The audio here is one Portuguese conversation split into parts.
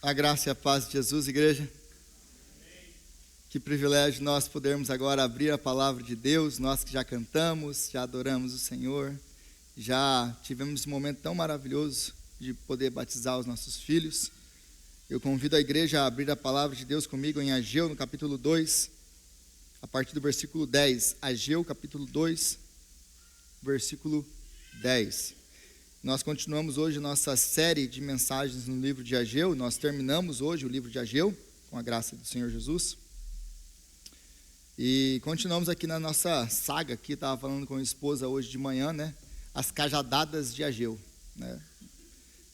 A graça e a paz de Jesus, igreja. Que privilégio nós podermos agora abrir a palavra de Deus, nós que já cantamos, já adoramos o Senhor, já tivemos um momento tão maravilhoso de poder batizar os nossos filhos. Eu convido a igreja a abrir a palavra de Deus comigo em Ageu, no capítulo 2, a partir do versículo 10. Ageu, capítulo 2, versículo 10. Nós continuamos hoje nossa série de mensagens no livro de Ageu. Nós terminamos hoje o livro de Ageu, com a graça do Senhor Jesus. E continuamos aqui na nossa saga, aqui estava falando com a esposa hoje de manhã, né? As cajadadas de Ageu, né?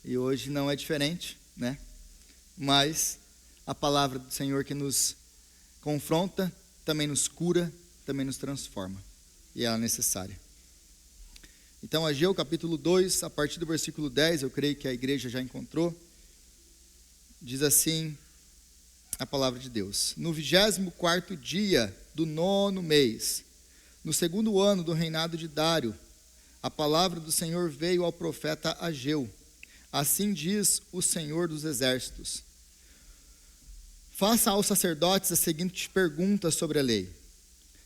E hoje não é diferente, né? Mas a palavra do Senhor que nos confronta, também nos cura, também nos transforma. E ela é necessária. Então, Ageu, capítulo 2, a partir do versículo 10, eu creio que a igreja já encontrou, diz assim a palavra de Deus: No 24º dia do 9º mês, no 2º ano do reinado de Dário, a palavra do Senhor veio ao profeta Ageu. Assim diz o Senhor dos Exércitos: Faça aos sacerdotes a seguinte pergunta sobre a lei: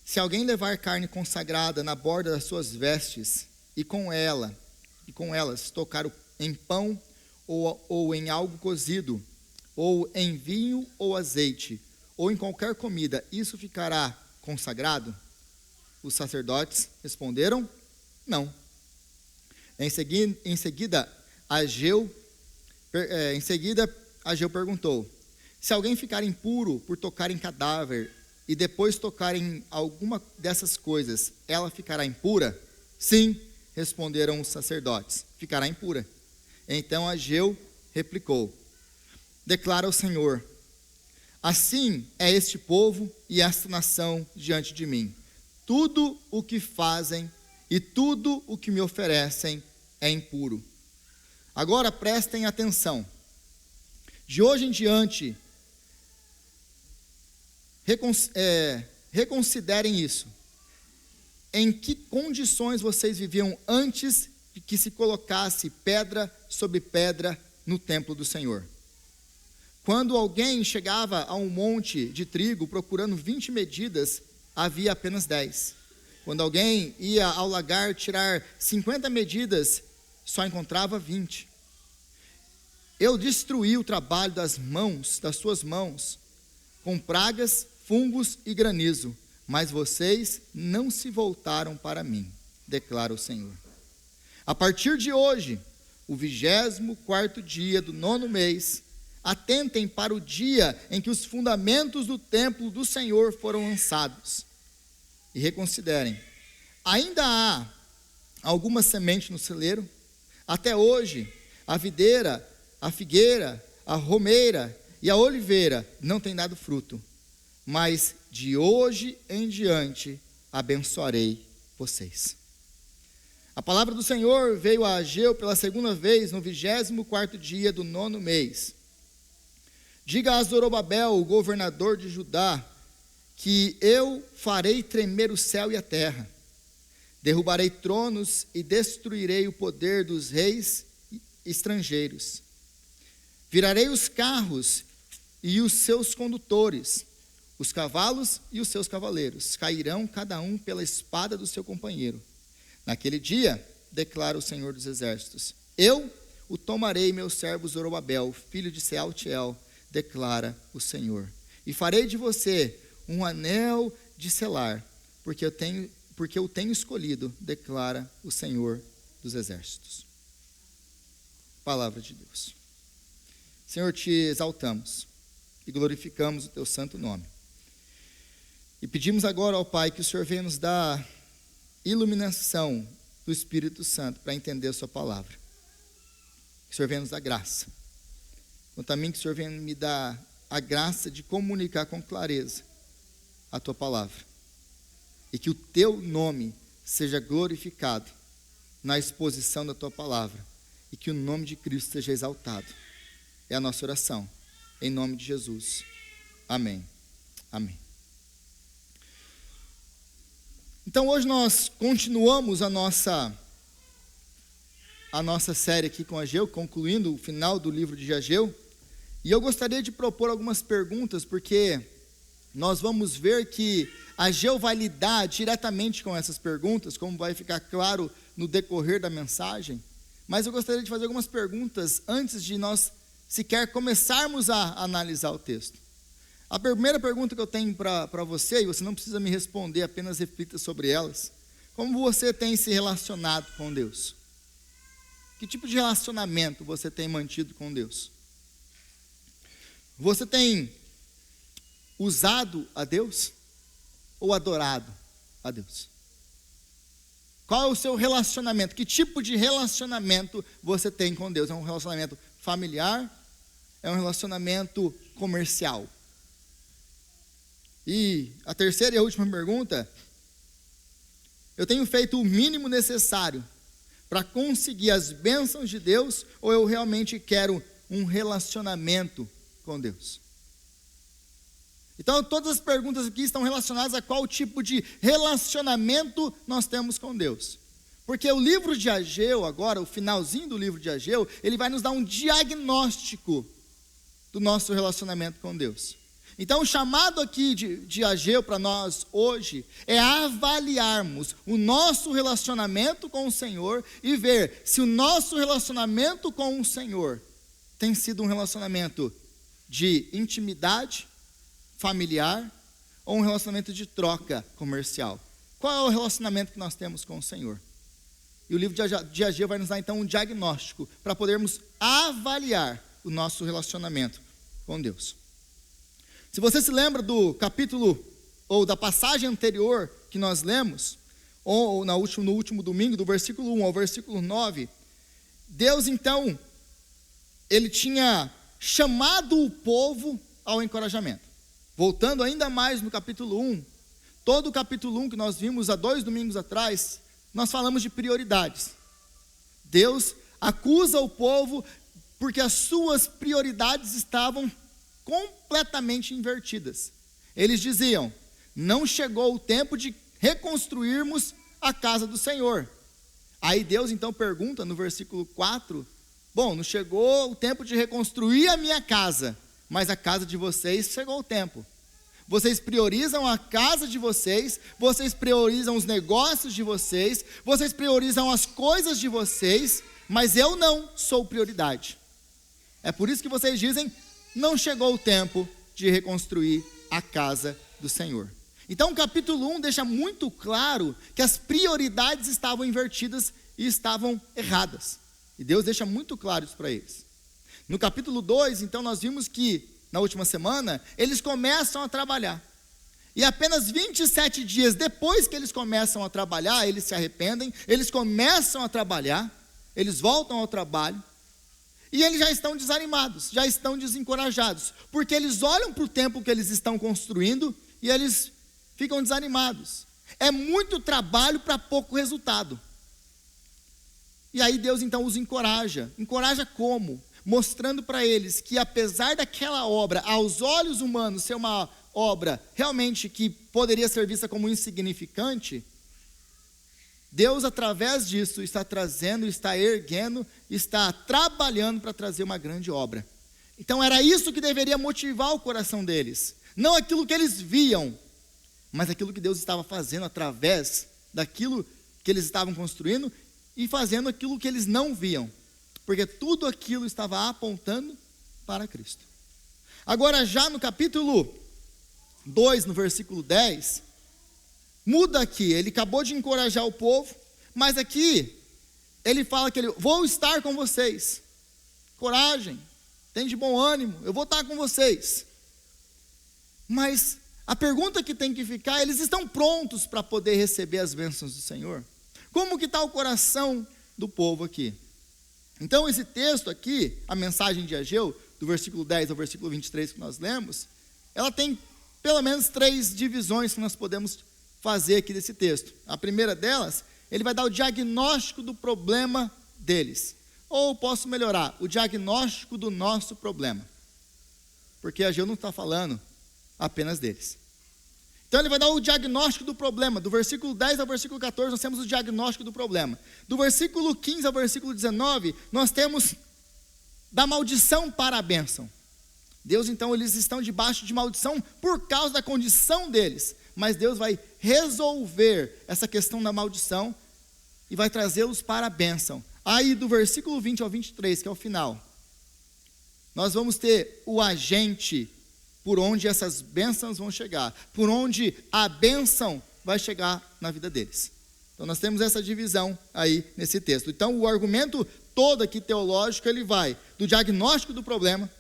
Se alguém levar carne consagrada na borda das suas vestes, e com elas tocar em pão ou em algo cozido, ou em vinho ou azeite, ou em qualquer comida, isso ficará consagrado? Os sacerdotes responderam: não. Em seguida, Ageu perguntou: se alguém ficar impuro por tocar em cadáver, e depois tocar em alguma dessas coisas, ela ficará impura? Sim, responderam os sacerdotes, ficará impura. Então Ageu replicou: Declara o Senhor: Assim é este povo e esta nação diante de mim. Tudo o que fazem e tudo o que me oferecem é impuro. Agora prestem atenção. De hoje em diante, reconsiderem isso. Em que condições vocês viviam antes de que se colocasse pedra sobre pedra no templo do Senhor? Quando alguém chegava a um monte de trigo procurando 20 medidas, havia apenas 10. Quando alguém ia ao lagar tirar 50 medidas, só encontrava 20. Eu destruí o trabalho das suas mãos, com pragas, fungos e granizo, mas vocês não se voltaram para mim, declara o Senhor. A partir de hoje, o 24º dia do 9º mês, atentem para o dia em que os fundamentos do templo do Senhor foram lançados. E reconsiderem: ainda há alguma semente no celeiro? Até hoje, a videira, a figueira, a romeira e a oliveira não têm dado fruto. Mas de hoje em diante abençoarei vocês. A palavra do Senhor veio a Ageu pela segunda vez no 24º dia do 9º mês. Diga a Zorobabel, o governador de Judá, que eu farei tremer o céu e a terra. Derrubarei tronos e destruirei o poder dos reis estrangeiros. Virarei os carros e os seus condutores. Os cavalos e os seus cavaleiros cairão cada um pela espada do seu companheiro. Naquele dia, declara o Senhor dos Exércitos, eu o tomarei, meu servo Zorobabel, filho de Sealtiel, declara o Senhor. E farei de você um anel de selar, porque eu tenho escolhido, declara o Senhor dos Exércitos. Palavra de Deus. Senhor, te exaltamos e glorificamos o teu santo nome. E pedimos agora ao Pai que o Senhor venha nos dar iluminação do Espírito Santo para entender a sua palavra. Que o Senhor venha nos dar graça. Quanto a mim, que o Senhor venha me dar a graça de comunicar com clareza a tua palavra. E que o teu nome seja glorificado na exposição da tua palavra. E que o nome de Cristo seja exaltado. É a nossa oração. Em nome de Jesus. Amém. Amém. Então hoje nós continuamos a nossa série aqui com Ageu, concluindo o final do livro de Ageu. E eu gostaria de propor algumas perguntas, porque nós vamos ver que Ageu vai lidar diretamente com essas perguntas, como vai ficar claro no decorrer da mensagem. Mas eu gostaria de fazer algumas perguntas antes de nós sequer começarmos a analisar o texto. A primeira pergunta que eu tenho para você, e você não precisa me responder, apenas reflita sobre elas. Como você tem se relacionado com Deus? Que tipo de relacionamento você tem mantido com Deus? Você tem usado a Deus ou adorado a Deus? Qual é o seu relacionamento? Que tipo de relacionamento você tem com Deus? É um relacionamento familiar? É um relacionamento comercial? E a terceira e a última pergunta: eu tenho feito o mínimo necessário para conseguir as bênçãos de Deus, ou eu realmente quero um relacionamento com Deus? Então, todas as perguntas aqui estão relacionadas a qual tipo de relacionamento nós temos com Deus. Porque o livro de Ageu, agora, o finalzinho do livro de Ageu, ele vai nos dar um diagnóstico do nosso relacionamento com Deus. Então, o chamado aqui de Ageu para nós hoje é avaliarmos o nosso relacionamento com o Senhor e ver se o nosso relacionamento com o Senhor tem sido um relacionamento de intimidade familiar ou um relacionamento de troca comercial. Qual é o relacionamento que nós temos com o Senhor? E o livro de Ageu vai nos dar então um diagnóstico para podermos avaliar o nosso relacionamento com Deus. Se você se lembra do capítulo ou da passagem anterior que nós lemos, ou no último domingo, do versículo 1 ao versículo 9, Deus então, ele tinha chamado o povo ao encorajamento. Voltando ainda mais no capítulo 1, todo o capítulo 1 que nós vimos há 2 domingos atrás, nós falamos de prioridades. Deus acusa o povo porque as suas prioridades estavam completamente invertidas. Eles diziam: não chegou o tempo de reconstruirmos a casa do Senhor. Aí Deus então pergunta no versículo 4, bom, não chegou o tempo de reconstruir a minha casa, mas a casa de vocês chegou o tempo. Vocês priorizam a casa de vocês, vocês priorizam os negócios de vocês, vocês priorizam as coisas de vocês, mas eu não sou prioridade. É por isso que vocês dizem: não chegou o tempo de reconstruir a casa do Senhor. Então o capítulo 1 deixa muito claro que as prioridades estavam invertidas e estavam erradas. E Deus deixa muito claro isso para eles. No capítulo 2, então, nós vimos que, na última semana, eles começam a trabalhar. E apenas 27 dias depois que eles começam a trabalhar, eles se arrependem, eles começam a trabalhar, eles voltam ao trabalho, e eles já estão desanimados, já estão desencorajados, porque eles olham para o templo que eles estão construindo e eles ficam desanimados. É muito trabalho para pouco resultado. E aí Deus então os encoraja. Encoraja como? Mostrando para eles que apesar daquela obra, aos olhos humanos, ser uma obra realmente que poderia ser vista como insignificante, Deus através disso está trazendo, está erguendo, está trabalhando para trazer uma grande obra. Então era isso que deveria motivar o coração deles, não aquilo que eles viam, mas aquilo que Deus estava fazendo através daquilo que eles estavam construindo e fazendo aquilo que eles não viam, porque tudo aquilo estava apontando para Cristo. Agora já no capítulo 2, no versículo 10, muda aqui, ele acabou de encorajar o povo, mas aqui ele fala que ele: vou estar com vocês, coragem, tem de bom ânimo, eu vou estar com vocês. Mas a pergunta que tem que ficar: eles estão prontos para poder receber as bênçãos do Senhor? Como que está o coração do povo aqui? Então esse texto aqui, a mensagem de Ageu, do versículo 10 ao versículo 23 que nós lemos, ela tem pelo menos 3 divisões que nós podemos fazer aqui desse texto. A primeira delas, ele vai dar o diagnóstico do problema deles. Ou posso melhorar, o diagnóstico do nosso problema. Porque Ageu não está falando apenas deles. Então ele vai dar o diagnóstico do problema. Do versículo 10 ao versículo 14, nós temos o diagnóstico do problema. Do versículo 15 ao versículo 19, nós temos da maldição para a bênção. Deus, então, eles estão debaixo de maldição por causa da condição deles. Mas Deus vai resolver essa questão da maldição e vai trazê-los para a bênção. Aí do versículo 20 ao 23, que é o final, nós vamos ter o agente por onde essas bênçãos vão chegar, por onde a bênção vai chegar na vida deles. Então nós temos essa divisão aí nesse texto. Então o argumento todo aqui teológico, ele vai do diagnóstico do problema,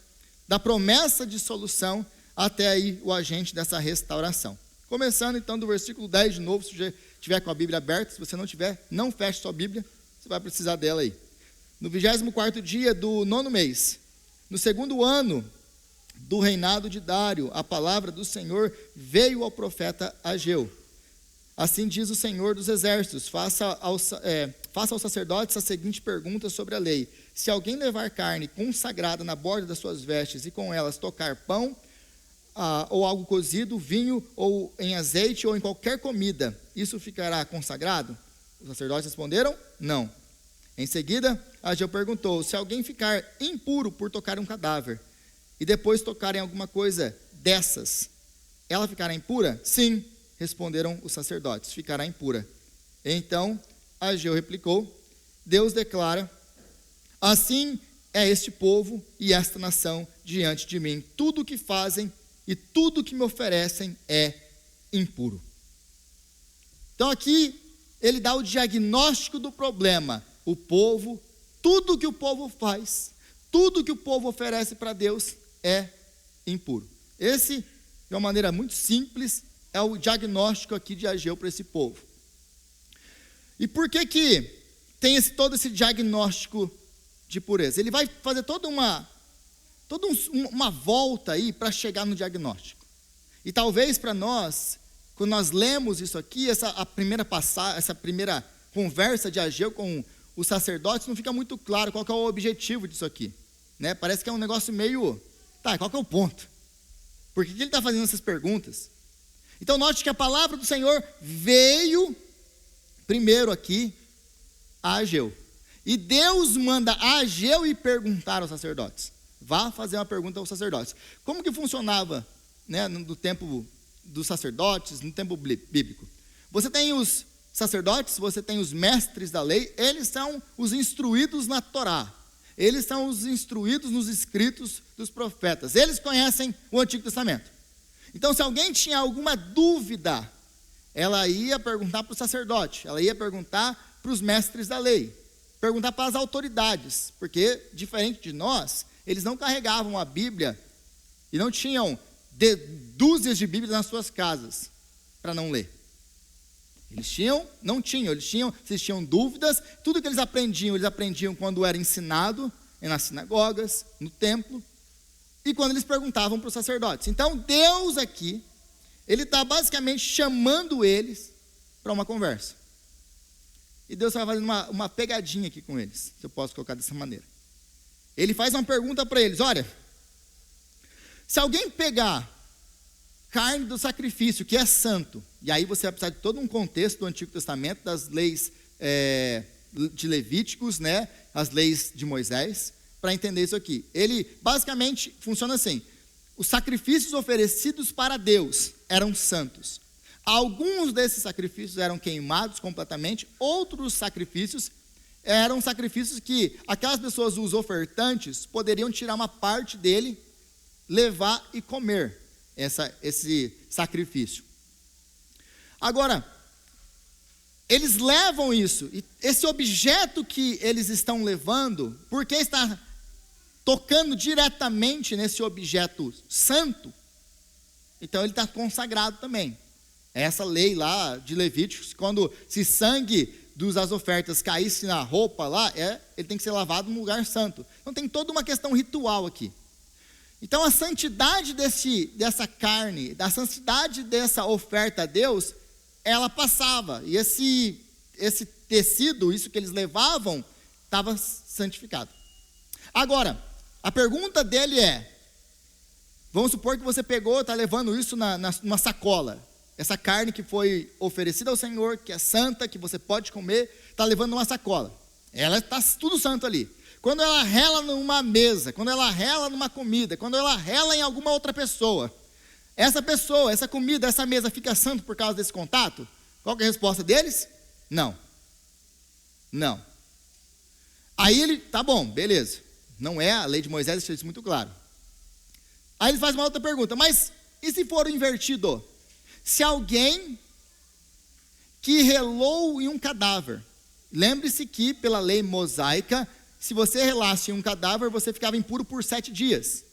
da promessa de solução, até aí o agente dessa restauração. Começando então do versículo 10 de novo, se você estiver com a Bíblia aberta, se você não tiver, não feche sua Bíblia, você vai precisar dela aí. No 24º dia do 9º mês, no 2º ano do reinado de Dário, a palavra do Senhor veio ao profeta Ageu. Assim diz o Senhor dos Exércitos, faça aos sacerdotes a seguinte pergunta sobre a lei: se alguém levar carne consagrada na borda das suas vestes e com elas tocar pão, ou algo cozido, vinho, ou em azeite, ou em qualquer comida, isso ficará consagrado? Os sacerdotes responderam, não. Em seguida, Ageu perguntou, se alguém ficar impuro por tocar um cadáver, e depois tocar em alguma coisa dessas, ela ficará impura? Sim, responderam os sacerdotes, ficará impura. Então, Ageu replicou, Deus declara, assim é este povo e esta nação diante de mim. Tudo o que fazem e tudo o que me oferecem é impuro. Então aqui, ele dá o diagnóstico do problema. O povo, tudo que o povo faz, tudo que o povo oferece para Deus é impuro. Esse, de uma maneira muito simples, é o diagnóstico aqui de Ageu para esse povo. E por que tem todo esse diagnóstico de pureza? Ele vai fazer toda uma volta aí para chegar no diagnóstico. E talvez para nós, quando nós lemos isso aqui, essa primeira conversa de Ageu com os sacerdotes, não fica muito claro qual que é o objetivo disso aqui, né? Parece que é um negócio meio, qual que é o ponto? Por que ele está fazendo essas perguntas? Então note que a palavra do Senhor veio primeiro aqui a Ageu. E Deus manda a Ageu ir perguntar aos sacerdotes. Vá fazer uma pergunta aos sacerdotes. Como que funcionava, né, no tempo dos sacerdotes, no tempo bíblico? Você tem os sacerdotes, você tem os mestres da lei, eles são os instruídos na Torá. Eles são os instruídos nos escritos dos profetas. Eles conhecem o Antigo Testamento. Então, se alguém tinha alguma dúvida, ela ia perguntar para o sacerdote, ela ia perguntar para os mestres da lei, perguntar para as autoridades, porque, diferente de nós, eles não carregavam a Bíblia e não tinham dúzias de Bíblias nas suas casas para não ler. Eles tinham dúvidas, tudo que eles aprendiam quando era ensinado nas sinagogas, no templo, e quando eles perguntavam para os sacerdotes. Então, Deus aqui, ele está basicamente chamando eles para uma conversa. E Deus está fazendo uma pegadinha aqui com eles, se eu posso colocar dessa maneira. Ele faz uma pergunta para eles, olha, se alguém pegar carne do sacrifício, que é santo, e aí você vai precisar de todo um contexto do Antigo Testamento, das leis de Levíticos, né, as leis de Moisés, para entender isso aqui. Ele basicamente funciona assim, os sacrifícios oferecidos para Deus eram santos. Alguns desses sacrifícios eram queimados completamente, outros sacrifícios eram sacrifícios que aquelas pessoas, os ofertantes, poderiam tirar uma parte dele, levar e comer esse sacrifício. Agora, eles levam isso, e esse objeto que eles estão levando, porque está tocando diretamente nesse objeto santo, então ele está consagrado também. Essa lei lá de Levíticos, quando se sangue das ofertas caísse na roupa lá, ele tem que ser lavado num lugar santo. Então tem toda uma questão ritual aqui. Então a santidade dessa carne, a santidade dessa oferta a Deus, ela passava. E esse tecido, isso que eles levavam, estava santificado. Agora, a pergunta dele vamos supor que você pegou, está levando isso numa sacola. Essa carne que foi oferecida ao Senhor, que é santa, que você pode comer, está levando numa sacola. Ela está tudo santo ali. Quando ela rela numa mesa, quando ela rela numa comida, quando ela rela em alguma outra pessoa, essa comida, essa mesa fica santo por causa desse contato? Qual que é a resposta deles? Não. Não. Aí ele, tá bom, beleza. Não é, a lei de Moisés deixa isso muito claro. Aí ele faz uma outra pergunta, mas e se for invertido? Se alguém que relou em um cadáver, lembre-se que pela lei mosaica, se você relasse em um cadáver, você ficava impuro por 7 dias.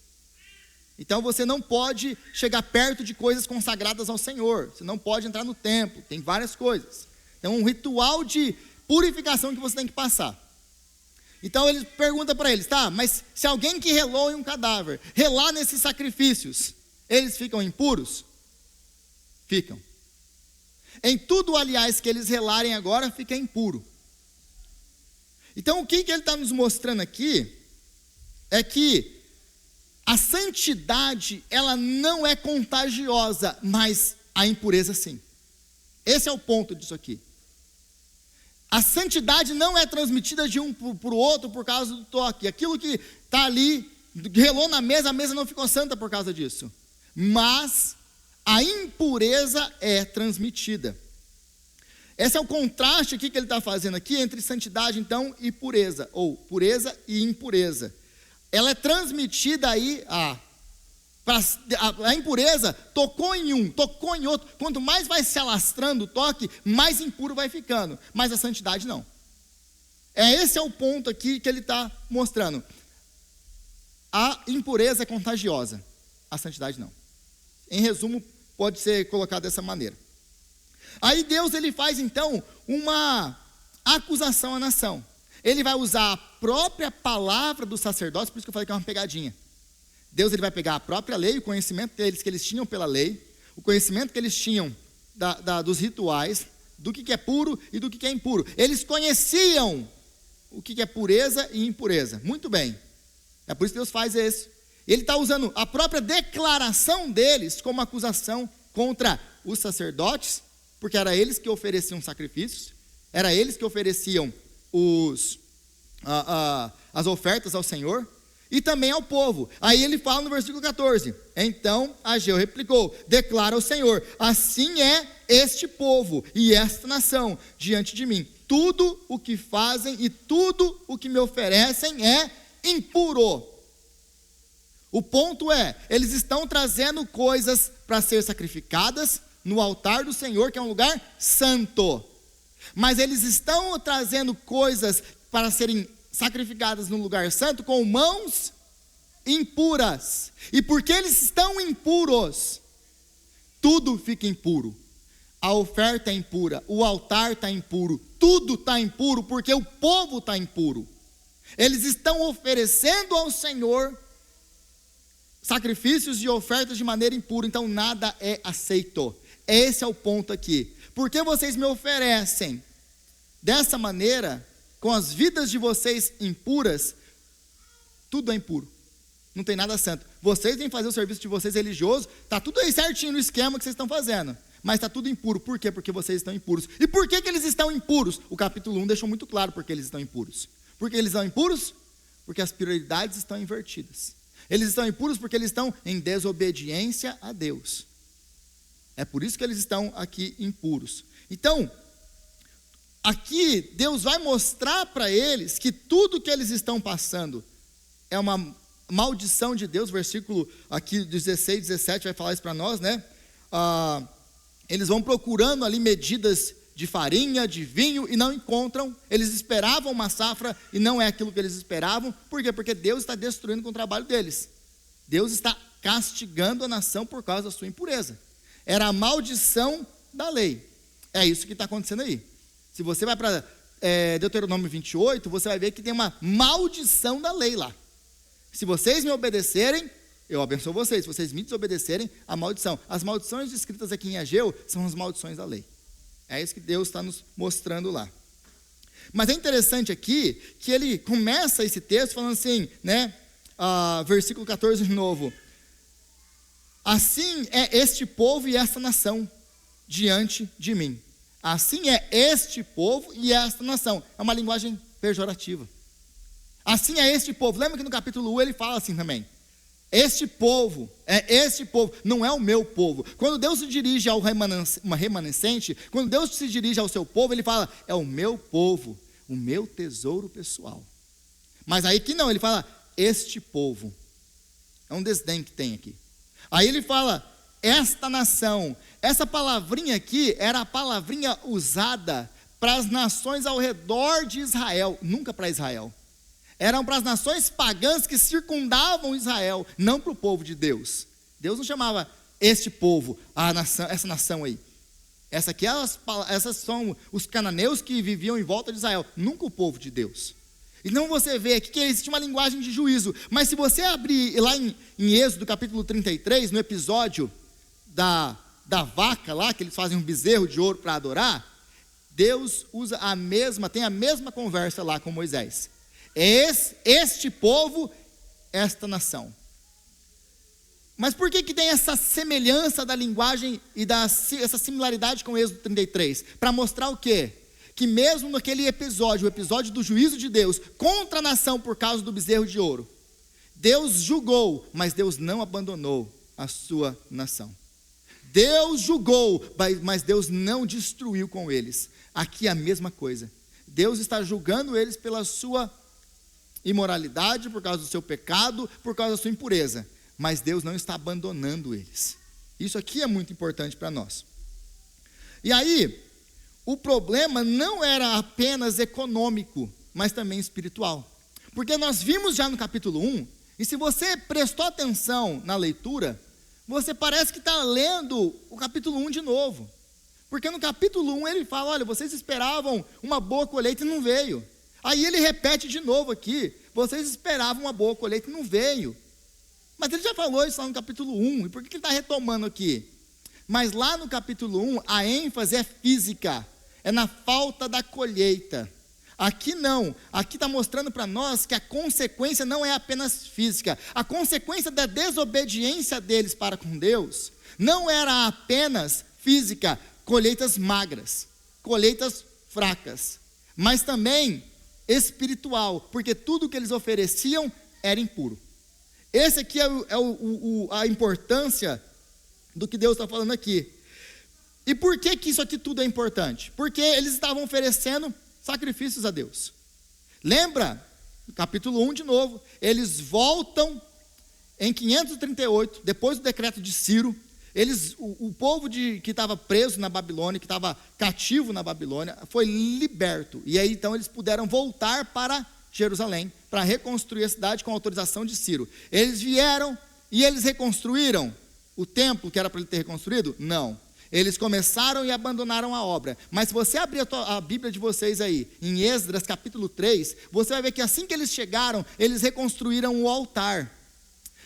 Então você não pode chegar perto de coisas consagradas ao Senhor. Você não pode entrar no templo. Tem várias coisas. Tem um ritual de purificação que você tem que passar. Então ele pergunta para eles, tá, mas se alguém que relou em um cadáver, relar nesses sacrifícios, eles ficam impuros? Ficam. Em tudo, aliás, que eles relarem agora, fica impuro. Então, o que ele está nos mostrando aqui é que a santidade, ela não é contagiosa, mas a impureza sim. Esse é o ponto disso aqui. A santidade não é transmitida de um para o outro por causa do toque. Aquilo que está ali, relou na mesa, a mesa não ficou santa por causa disso. Mas a impureza é transmitida. Esse é o contraste aqui que ele está fazendo aqui entre santidade, então, e pureza, ou pureza e impureza. Ela é transmitida aí, a impureza tocou em um, tocou em outro. Quanto mais vai se alastrando o toque, mais impuro vai ficando. Mas a santidade não. Esse é o ponto aqui que ele está mostrando. A impureza é contagiosa, a santidade não. Em resumo, pode ser colocado dessa maneira. Aí Deus, ele faz então uma acusação à nação. Ele vai usar a própria palavra dos sacerdotes, por isso que eu falei que é uma pegadinha. Deus, ele vai pegar a própria lei, o conhecimento deles que eles tinham pela lei, o conhecimento que eles tinham dos rituais, do que é puro e do que é impuro. Eles conheciam o que é pureza e impureza. Muito bem. É por isso que Deus faz isso. Ele está usando a própria declaração deles como acusação contra os sacerdotes, porque era eles que ofereciam sacrifícios, era eles que ofereciam as ofertas ao Senhor, e também ao povo. Aí ele fala no versículo 14, então Ageu replicou, declara o Senhor, assim é este povo e esta nação diante de mim, tudo o que fazem e tudo o que me oferecem é impuro. O ponto é, eles estão trazendo coisas para ser sacrificadas no altar do Senhor, que é um lugar santo. Mas eles estão trazendo coisas para serem sacrificadas no lugar santo com mãos impuras. E porque eles estão impuros, tudo fica impuro. A oferta é impura, o altar está impuro, tudo está impuro porque o povo está impuro. Eles estão oferecendo ao Senhor sacrifícios e ofertas de maneira impura, então nada é aceito. Esse é o ponto aqui. Porque vocês me oferecem dessa maneira, com as vidas de vocês impuras, tudo é impuro. Não tem nada santo. Vocês vêm fazer o serviço de vocês religioso, está tudo aí certinho no esquema que vocês estão fazendo. Mas está tudo impuro. Por quê? Porque vocês estão impuros. E por que eles estão impuros? O capítulo 1 deixou muito claro porque eles estão impuros. Por que eles estão impuros? Porque as prioridades estão invertidas. Eles estão impuros porque eles estão em desobediência a Deus. É por isso que eles estão aqui impuros. Então, aqui Deus vai mostrar para eles que tudo que eles estão passando é uma maldição de Deus. Versículo aqui 16, 17 vai falar isso para nós, né? Eles vão procurando ali medidas de farinha, de vinho e não encontram. Eles esperavam uma safra e não é aquilo que eles esperavam. Por quê? Porque Deus está destruindo com o trabalho deles. Deus está castigando a nação por causa da sua impureza. Era a maldição da lei. É isso que está acontecendo aí. Se você vai para Deuteronômio 28, você vai ver que tem uma maldição da lei lá. Se vocês me obedecerem, eu abençoo vocês. Se vocês me desobedecerem, a maldição. As maldições descritas aqui em Ageu são as maldições da lei. É isso que Deus está nos mostrando lá. Mas é interessante aqui que ele começa esse texto falando assim, né? Versículo 14 de novo. Assim é este povo e esta nação diante de mim. Assim é este povo e esta nação. É uma linguagem pejorativa. Assim é este povo. Lembra que no capítulo 1 ele fala assim também. Este povo, não é o meu povo. Quando Deus se dirige ao remanescente, quando Deus se dirige ao seu povo, ele fala, é o meu povo, o meu tesouro pessoal. Mas aí que não, ele fala, este povo. É um desdém que tem aqui. Aí ele fala, esta nação. Essa palavrinha aqui era a palavrinha usada para as nações ao redor de Israel, nunca para Israel. Eram para as nações pagãs que circundavam Israel, não para o povo de Deus. Deus não chamava este povo, essa nação aí. Essas são os cananeus que viviam em volta de Israel, nunca o povo de Deus. Então você vê aqui que existe uma linguagem de juízo. Mas se você abrir lá em Êxodo capítulo 33, no episódio da vaca lá, que eles fazem um bezerro de ouro para adorar, Deus tem a mesma conversa lá com Moisés. Este povo, esta nação. Mas por que tem essa semelhança da linguagem e essa similaridade com o Êxodo 33? Para mostrar o quê? Que mesmo naquele episódio, o episódio do juízo de Deus contra a nação por causa do bezerro de ouro, Deus julgou, mas Deus não abandonou a sua nação. Deus julgou, mas Deus não destruiu com eles. Aqui é a mesma coisa. Deus está julgando eles pela sua imoralidade, por causa do seu pecado, por causa da sua impureza. Mas Deus não está abandonando eles. Isso aqui é muito importante para nós. E aí, o problema não era apenas econômico, mas também espiritual. Porque nós vimos já no capítulo 1, e se você prestou atenção na leitura, você parece que está lendo o capítulo 1 de novo. Porque no capítulo 1 ele fala, olha, vocês esperavam uma boa colheita e não veio. Aí ele repete de novo aqui, vocês esperavam uma boa colheita e não veio. Mas ele já falou isso lá no capítulo 1, e por que ele está retomando aqui? Mas lá no capítulo 1, a ênfase é física, é na falta da colheita. Aqui não, aqui está mostrando para nós que a consequência não é apenas física. A consequência da desobediência deles para com Deus não era apenas física, colheitas magras, colheitas fracas, mas também espiritual, porque tudo que eles ofereciam era impuro. Esse aqui é a importância do que Deus está falando aqui. E por que isso aqui tudo é importante? Porque eles estavam oferecendo sacrifícios a Deus. Lembra? Capítulo 1 de novo. Eles voltam em 538, depois do decreto de Ciro. O povo que estava preso na Babilônia, que estava cativo na Babilônia, foi liberto. E aí então eles puderam voltar para Jerusalém, para reconstruir a cidade com a autorização de Ciro. Eles vieram e eles reconstruíram o templo que era para ele ter reconstruído? Não. Eles começaram e abandonaram a obra. Mas se você abrir a Bíblia de vocês aí, em Esdras capítulo 3, você vai ver que assim que eles chegaram, eles reconstruíram o altar.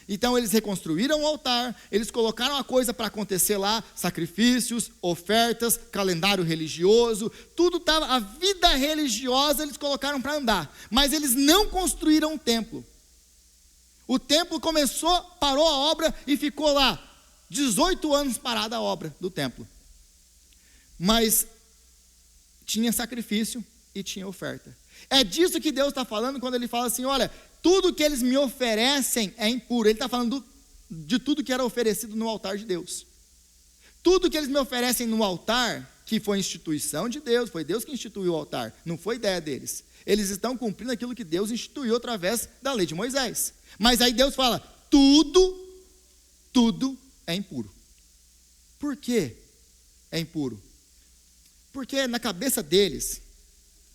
Então eles reconstruíram o altar, eles colocaram a coisa para acontecer lá, sacrifícios, ofertas, calendário religioso, tudo estava, a vida religiosa eles colocaram para andar. Mas eles não construíram um templo. O templo começou, parou a obra e ficou lá 18 anos parada a obra do templo. Mas tinha sacrifício e tinha oferta. É disso que Deus está falando quando ele fala assim, olha, tudo que eles me oferecem é impuro. Ele está falando de tudo que era oferecido no altar de Deus. Tudo que eles me oferecem no altar, que foi instituição de Deus, foi Deus que instituiu o altar, não foi ideia deles. Eles estão cumprindo aquilo que Deus instituiu através da lei de Moisés. Mas aí Deus fala, tudo é impuro. Por que é impuro? Porque na cabeça deles,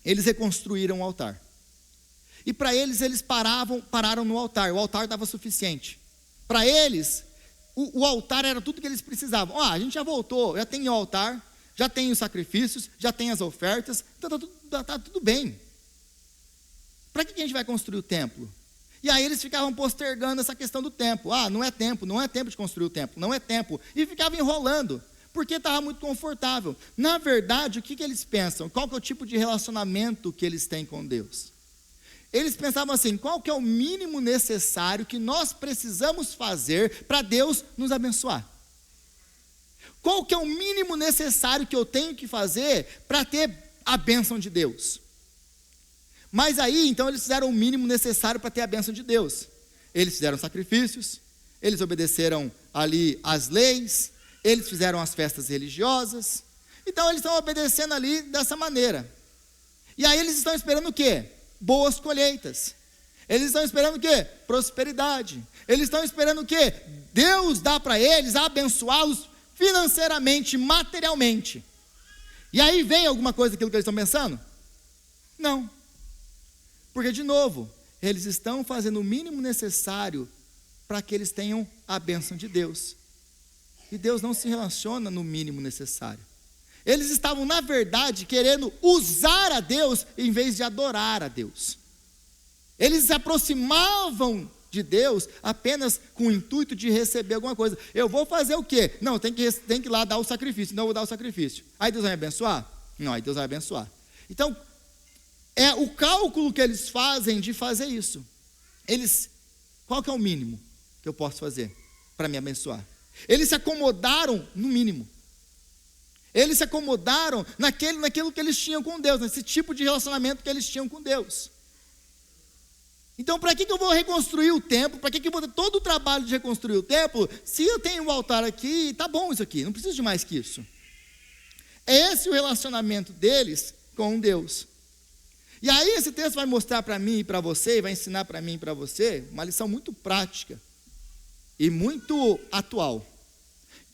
eles reconstruíram o altar. E para eles pararam no altar. O altar estava suficiente. Para eles, o altar era tudo que eles precisavam. A gente já voltou, já tem o altar, já tem os sacrifícios, já tem as ofertas, então está tudo bem. Para que a gente vai construir o templo? E aí eles ficavam postergando essa questão do templo. Não é tempo de construir o templo, não é tempo. E ficavam enrolando, porque estava muito confortável. Na verdade, o que eles pensam? Qual que é o tipo de relacionamento que eles têm com Deus? Eles pensavam assim, qual que é o mínimo necessário que nós precisamos fazer para Deus nos abençoar? Qual que é o mínimo necessário que eu tenho que fazer para ter a bênção de Deus? Mas aí, então, eles fizeram o mínimo necessário para ter a bênção de Deus. Eles fizeram sacrifícios, eles obedeceram ali as leis, eles fizeram as festas religiosas. Então, eles estão obedecendo ali dessa maneira. E aí, eles estão esperando o quê? Boas colheitas. Eles estão esperando o quê? Prosperidade. Eles estão esperando o quê? Deus dá para eles abençoá-los financeiramente, materialmente. E aí vem alguma coisa daquilo que eles estão pensando? Não. Porque, de novo, eles estão fazendo o mínimo necessário para que eles tenham a bênção de Deus. E Deus não se relaciona no mínimo necessário. Eles estavam, na verdade, querendo usar a Deus em vez de adorar a Deus. Eles se aproximavam de Deus apenas com o intuito de receber alguma coisa. Eu vou fazer o quê? Não, tem que ir lá dar o sacrifício. Não, eu vou dar o sacrifício. Aí Deus vai me abençoar? Não, aí Deus vai abençoar. Então, é o cálculo que eles fazem de fazer isso. Qual que é o mínimo que eu posso fazer para me abençoar? Eles se acomodaram no mínimo. Eles se acomodaram naquilo que eles tinham com Deus, nesse tipo de relacionamento que eles tinham com Deus. Então, para que eu vou reconstruir o templo? Para que eu vou ter todo o trabalho de reconstruir o templo? Se eu tenho um altar aqui, tá bom isso aqui, não preciso de mais que isso. É esse o relacionamento deles com Deus. E aí esse texto vai mostrar para mim e para você, e vai ensinar para mim e para você, uma lição muito prática e muito atual,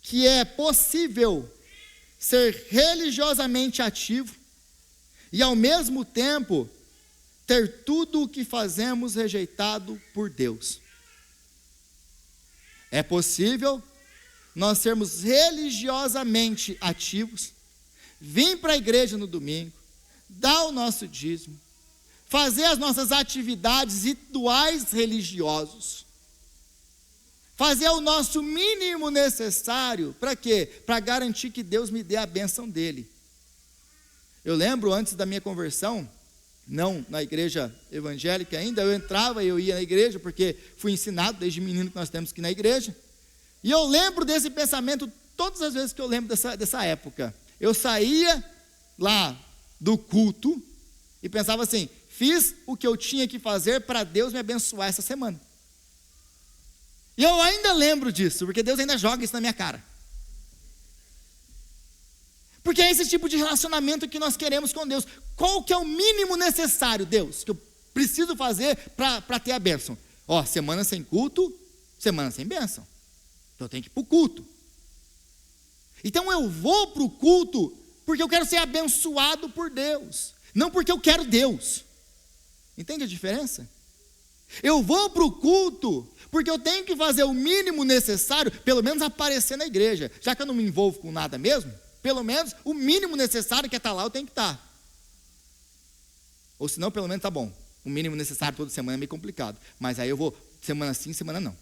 que é possível ser religiosamente ativo e ao mesmo tempo ter tudo o que fazemos rejeitado por Deus. É possível nós sermos religiosamente ativos, vir para a igreja no domingo, dar o nosso dízimo, fazer as nossas atividades rituais religiosos, fazer o nosso mínimo necessário, para quê? Para garantir que Deus me dê a bênção dele. Eu lembro, antes da minha conversão, não na igreja evangélica ainda, eu entrava e eu ia na igreja, porque fui ensinado desde menino que nós temos que ir na igreja, e eu lembro desse pensamento todas as vezes que eu lembro dessa época. Eu saía lá do culto e pensava assim: fiz o que eu tinha que fazer para Deus me abençoar essa semana. E eu ainda lembro disso, porque Deus ainda joga isso na minha cara. Porque é esse tipo de relacionamento que nós queremos com Deus. Qual que é o mínimo necessário, Deus, que eu preciso fazer para ter a bênção? Semana sem culto, semana sem bênção. Então eu tenho que ir para o culto. Então eu vou para o culto porque eu quero ser abençoado por Deus, não porque eu quero Deus. Entende a diferença? Eu vou para o culto porque eu tenho que fazer o mínimo necessário, pelo menos aparecer na igreja. Já que eu não me envolvo com nada mesmo, pelo menos o mínimo necessário que é estar lá, eu tenho que estar. Ou senão, pelo menos tá bom. O mínimo necessário toda semana é meio complicado. Mas aí eu vou semana sim, semana não.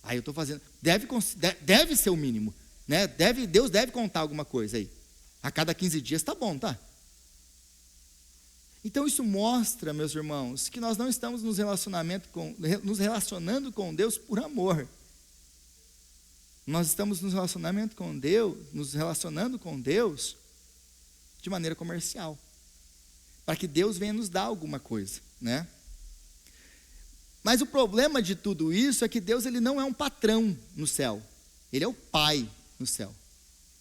Aí eu estou fazendo. Deve ser o mínimo, né? Deus deve contar alguma coisa aí. A cada 15 dias tá bom, tá? Então isso mostra, meus irmãos, que nós não estamos nos relacionando com Deus por amor. Nós estamos nos relacionando com Deus de maneira comercial, para que Deus venha nos dar alguma coisa, né? Mas o problema de tudo isso é que Deus, ele não é um patrão no céu, ele é o pai no céu.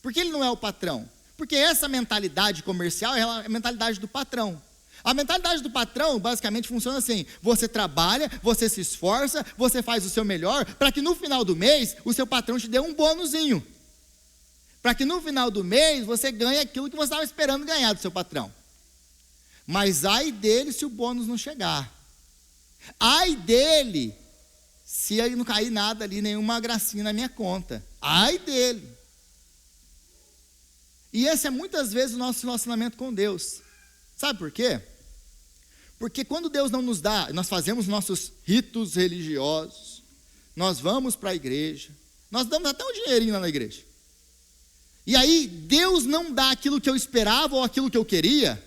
Por que ele não é o patrão? Porque essa mentalidade comercial é a mentalidade do patrão. A mentalidade do patrão basicamente funciona assim: você trabalha, você se esforça, você faz o seu melhor, para que no final do mês o seu patrão te dê um bônusinho. Para que no final do mês você ganhe aquilo que você estava esperando ganhar do seu patrão. Mas ai dele se o bônus não chegar. Ai dele se aí não cair nada ali, nenhuma gracinha na minha conta. Ai dele. E esse é muitas vezes o nosso relacionamento com Deus. Sabe por quê? Porque quando Deus não nos dá, nós fazemos nossos ritos religiosos, nós vamos para a igreja, nós damos até um dinheirinho lá na igreja. E aí Deus não dá aquilo que eu esperava ou aquilo que eu queria,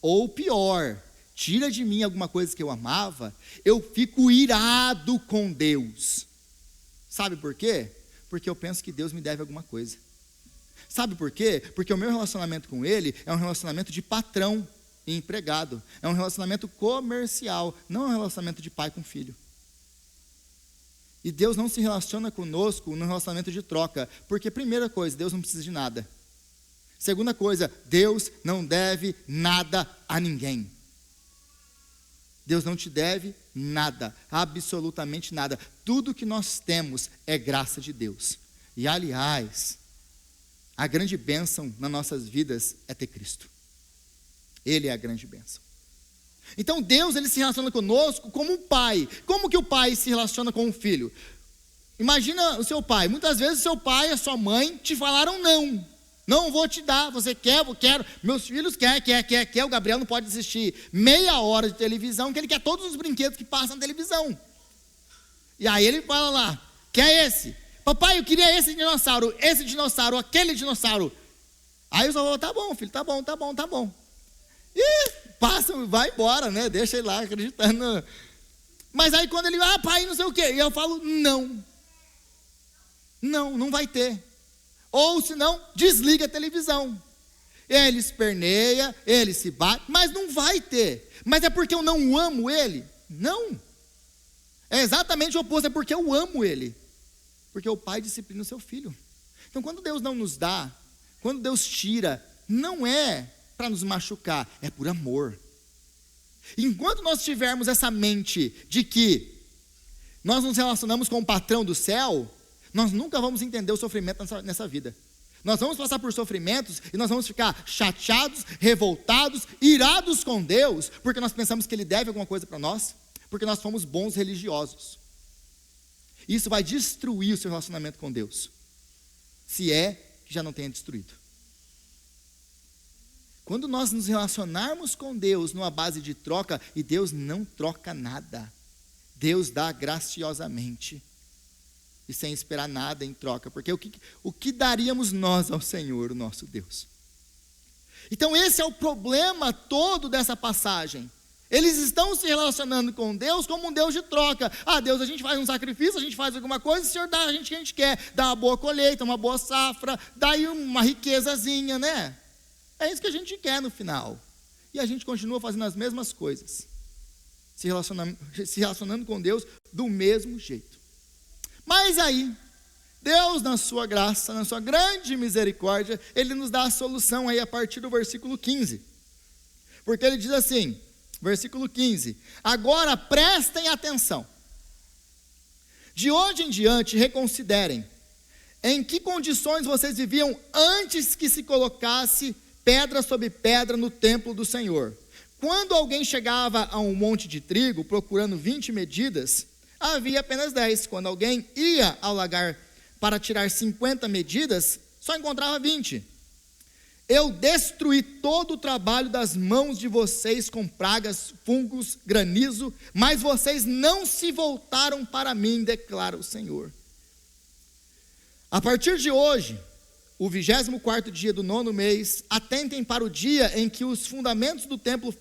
ou pior, tira de mim alguma coisa que eu amava, eu fico irado com Deus. Sabe por quê? Porque eu penso que Deus me deve alguma coisa. Sabe por quê? Porque o meu relacionamento com Ele é um relacionamento de patrão. e empregado. É um relacionamento comercial, não é um relacionamento de pai com filho. E Deus não se relaciona conosco num relacionamento de troca, porque, primeira coisa, Deus não precisa de nada. Segunda coisa, Deus não deve nada a ninguém. Deus não te deve nada, absolutamente nada. Tudo que nós temos é graça de Deus. E, aliás, a grande bênção nas nossas vidas é ter Cristo. Ele é a grande bênção. Então Deus, ele se relaciona conosco como um pai. Como que o pai se relaciona com o filho? Imagina o seu pai. Muitas vezes o seu pai e a sua mãe te falaram não. Não vou te dar, você quer, eu quero. Meus filhos quer. O Gabriel não pode assistir meia hora de televisão, que ele quer todos os brinquedos que passam na televisão. E aí ele fala lá, quer esse? Papai, eu queria esse dinossauro, aquele dinossauro. Aí eu só vou, tá bom, filho, tá bom. E passa, vai embora, né? Deixa ele lá acreditando. Mas aí quando ele, pai, não sei o quê. E eu falo, não vai ter. Ou senão, desliga a televisão. Ele esperneia, ele se bate, mas não vai ter. Mas é porque eu não amo ele? Não. É exatamente o oposto, é porque eu amo ele. Porque o pai disciplina o seu filho. Então quando Deus não nos dá, quando Deus tira, não é para nos machucar, é por amor. Enquanto nós tivermos essa mente de que nós nos relacionamos com o patrão do céu, nós nunca vamos entender o sofrimento nessa vida. Nós vamos passar por sofrimentos e nós vamos ficar chateados, revoltados, irados com Deus, porque nós pensamos que Ele deve alguma coisa para nós, porque nós fomos bons religiosos. Isso vai destruir o seu relacionamento com Deus, se é que já não tenha destruído. Quando nós nos relacionarmos com Deus numa base de troca, e Deus não troca nada, Deus dá graciosamente e sem esperar nada em troca, porque o que daríamos nós ao Senhor, o nosso Deus? Então esse é o problema todo dessa passagem. Eles estão se relacionando com Deus como um Deus de troca. Deus, a gente faz um sacrifício, a gente faz alguma coisa, o Senhor dá a gente o que a gente quer, dá uma boa colheita, uma boa safra, dá aí uma riquezazinha, né? É isso que a gente quer no final. E a gente continua fazendo as mesmas coisas, se relacionando com Deus do mesmo jeito. Mas aí, Deus, na sua graça, na sua grande misericórdia, Ele nos dá a solução aí a partir do versículo 15. Porque Ele diz assim, versículo 15: agora prestem atenção. De hoje em diante, reconsiderem em que condições vocês viviam antes que se colocasse pedra sobre pedra no templo do Senhor. Quando alguém chegava a um monte de trigo procurando 20 medidas, havia apenas 10. Quando alguém ia ao lagar para tirar 50 medidas, só encontrava 20. Eu destruí todo o trabalho das mãos de vocês com pragas, fungos, granizo, mas vocês não se voltaram para mim, declara o Senhor. A partir de hoje, o 24º dia do 9º mês, atentem para o dia em que os fundamentos do templo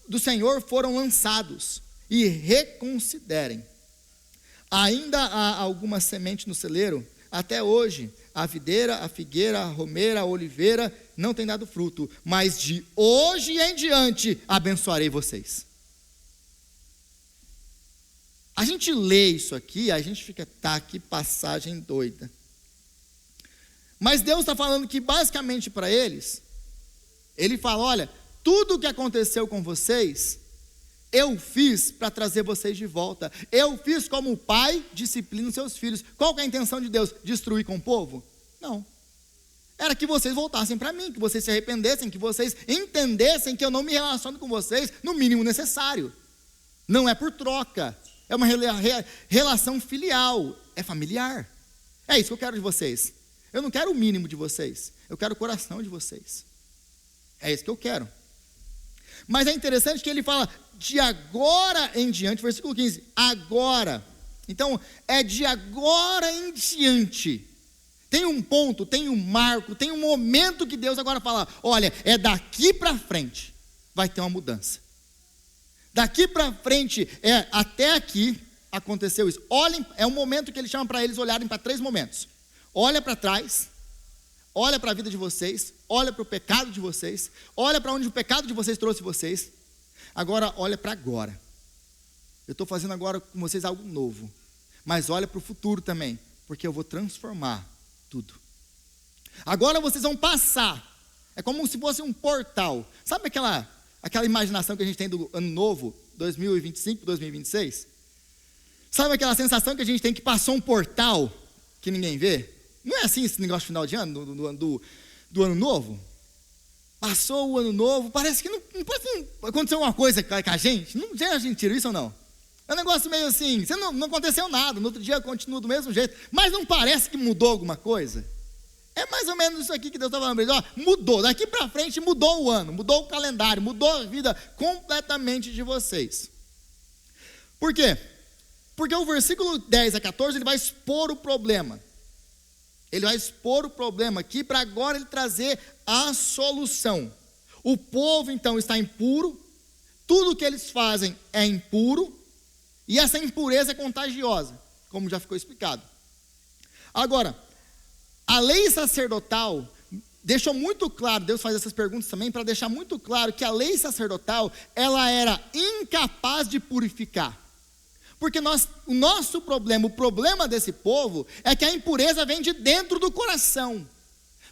do Senhor foram lançados, e reconsiderem. Ainda há alguma semente no celeiro? Até hoje, a videira, a figueira, a romeira, a oliveira não tem dado fruto, mas de hoje em diante abençoarei vocês. A gente lê isso aqui, a gente fica, que passagem doida. Mas Deus está falando que basicamente para eles, Ele fala, olha, tudo o que aconteceu com vocês, eu fiz para trazer vocês de volta. Eu fiz como o pai disciplina os seus filhos. Qual que é a intenção de Deus? Destruir com o povo? Não. Era que vocês voltassem para mim, que vocês se arrependessem, que vocês entendessem que eu não me relaciono com vocês no mínimo necessário. Não é por troca. É uma relação filial. É familiar. É isso que eu quero de vocês. Eu não quero o mínimo de vocês. Eu quero o coração de vocês. É isso que eu quero. Mas é interessante que ele fala, de agora em diante, versículo 15, agora. Então, é de agora em diante. Tem um ponto, tem um marco, tem um momento que Deus agora fala, olha, é daqui para frente, vai ter uma mudança. Daqui para frente, até aqui, aconteceu isso. Olhem, é um momento que ele chama para eles olharem para 3 momentos. Olha para trás, olha para a vida de vocês, olha para o pecado de vocês, olha para onde o pecado de vocês trouxe vocês. Agora olha para agora. Eu estou fazendo agora com vocês algo novo, mas olha para o futuro também, porque eu vou transformar tudo. Agora vocês vão passar, é como se fosse um portal. Sabe aquela imaginação que a gente tem do ano novo, 2025, 2026? Sabe aquela sensação que a gente tem que passou um portal que ninguém vê? Não é assim esse negócio de final de ano, do ano novo? Passou o ano novo, parece que não aconteceu alguma coisa com a gente. Não a gente tira isso ou não? É um negócio meio assim, não aconteceu nada, no outro dia continua do mesmo jeito, mas não parece que mudou alguma coisa? É mais ou menos isso aqui que Deus está falando para eles. Mudou, daqui para frente mudou o ano, mudou o calendário, mudou a vida completamente de vocês. Por quê? Porque o versículo 10 a 14, ele vai expor o problema. Ele vai expor o problema aqui para agora ele trazer a solução. O povo então está impuro, tudo que eles fazem é impuro, e essa impureza é contagiosa, como já ficou explicado. Agora, a lei sacerdotal deixou muito claro, Deus faz essas perguntas também para deixar muito claro que a lei sacerdotal, ela era incapaz de purificar. Porque o nosso problema, o problema desse povo, é que a impureza vem de dentro do coração.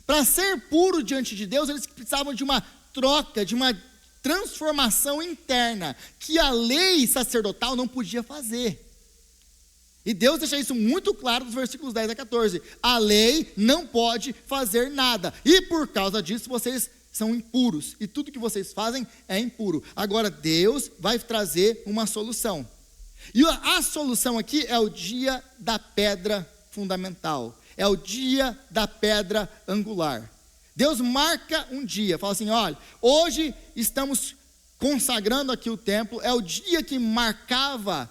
Para ser puro diante de Deus, eles precisavam de uma troca, de uma transformação interna, que a lei sacerdotal não podia fazer. E Deus deixa isso muito claro nos versículos 10 a 14. A lei não pode fazer nada. E por causa disso, vocês são impuros. E tudo que vocês fazem é impuro. Agora, Deus vai trazer uma solução. E a solução aqui é o dia da pedra fundamental. É o dia da pedra angular. Deus marca um dia, fala assim, olha, hoje estamos consagrando aqui o templo, é o dia que marcava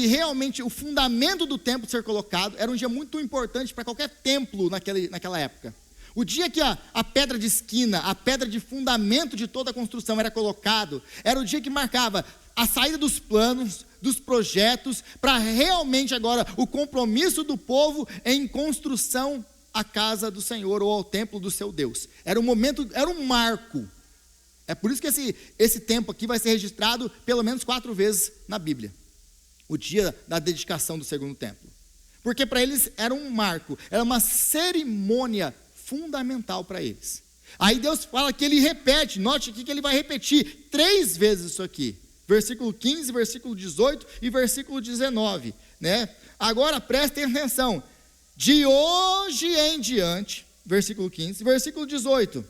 realmente o fundamento do templo ser colocado, era um dia muito importante para qualquer templo naquela época. O dia que a pedra de esquina, a pedra de fundamento de toda a construção era colocado, era o dia que marcava a saída dos planos, dos projetos, para realmente agora o compromisso do povo em construção à casa do Senhor ou ao templo do seu Deus. Era um momento, era um marco. É por isso que esse tempo aqui vai ser registrado pelo menos 4 vezes na Bíblia. O dia da dedicação do segundo templo. Porque para eles era um marco, era uma cerimônia fundamental para eles. Aí Deus fala que ele repete, note aqui que ele vai repetir 3 vezes isso aqui. Versículo 15, versículo 18 e versículo 19. Né? Agora prestem atenção. De hoje em diante, versículo 15, versículo 18.